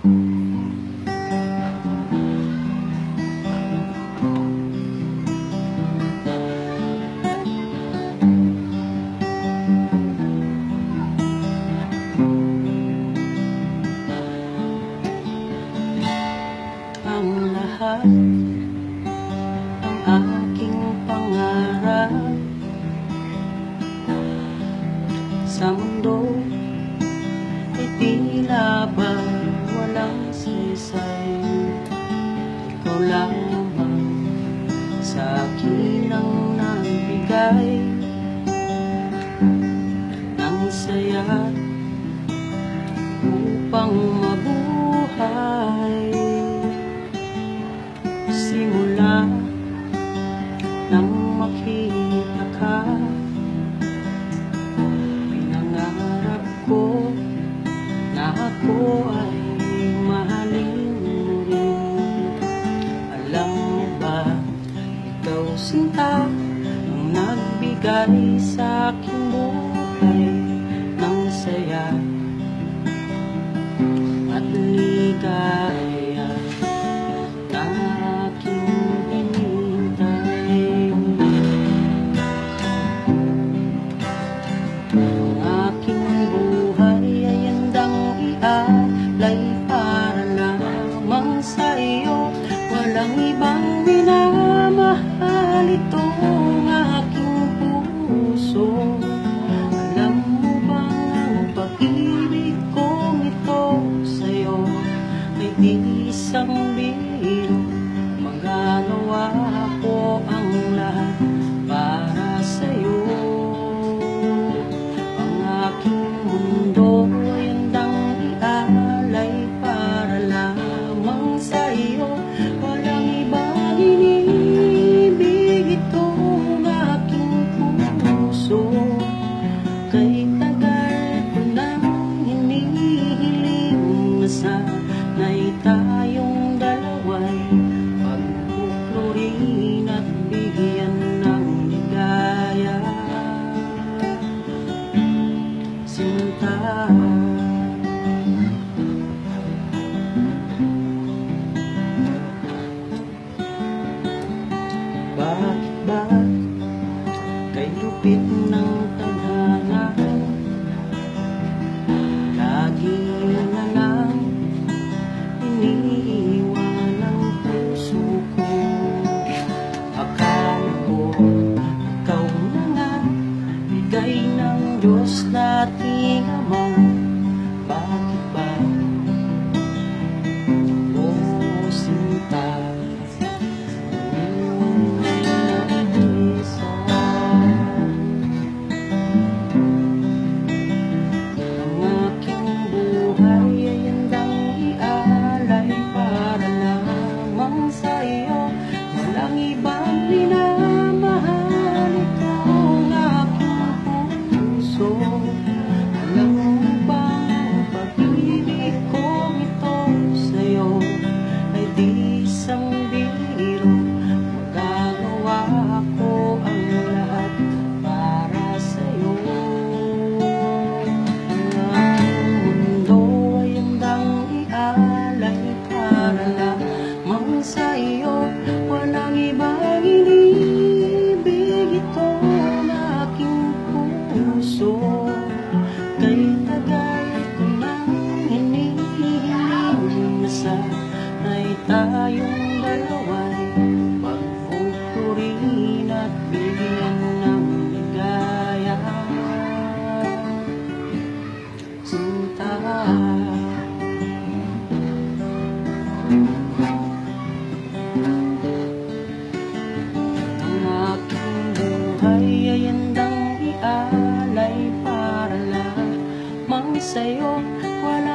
Ang lahat ng aking pangarap sa mundo ay tila ba walang sisay. Ikaw lamang sa akin ang nagbigay ng saya upang mabuhay. Simula nang makita ka, pinangarap ko na ako ay mahalin mo rin. Alam mo ba, ikaw sinta ang nagbigay sa aking buhay ng saya at ligaya na aking hinintay. Ang aking buhay ay handang ialay para lamang sa iyo. Walang ibang minamahal itong aking puso. Alam mo bang ang pag-ibig kong ito sa'yo ay di isang biro? Magagawa ko ang lahat para sa'yo. Ang aking mundo ay handang ialay para lamang sa'yo. Walang ibang inibig itong aking puso. Kay tagal ko nang hinihiling na sana'y tayong dalawa'y pagpuplurin at bigyan ng ligaya. Sinta, bakit ba kay lupit ng tadhana lagi na lang iniiwan ang puso ko? Akala ko ikaw na nga, bigay ng Diyos nating Ama. Bakit ba, oh sinta, walang ibang minamahal itong aking puso. Alam mo ba ang pag-ibig kong ito sa'yo ay di isang biro? Magagawa ko ang lahat para sa'yo. Ang aking mundo ay handang ialay para lamang sa'yo. Walang ibang inibig itong aking puso. Kay tagal ko nang hinihiling na sana'y tayong dalawa'y pagpuplurin at bigyan ng ligaya. Sinta, ay handang ialay para lamang sa'yo. Wala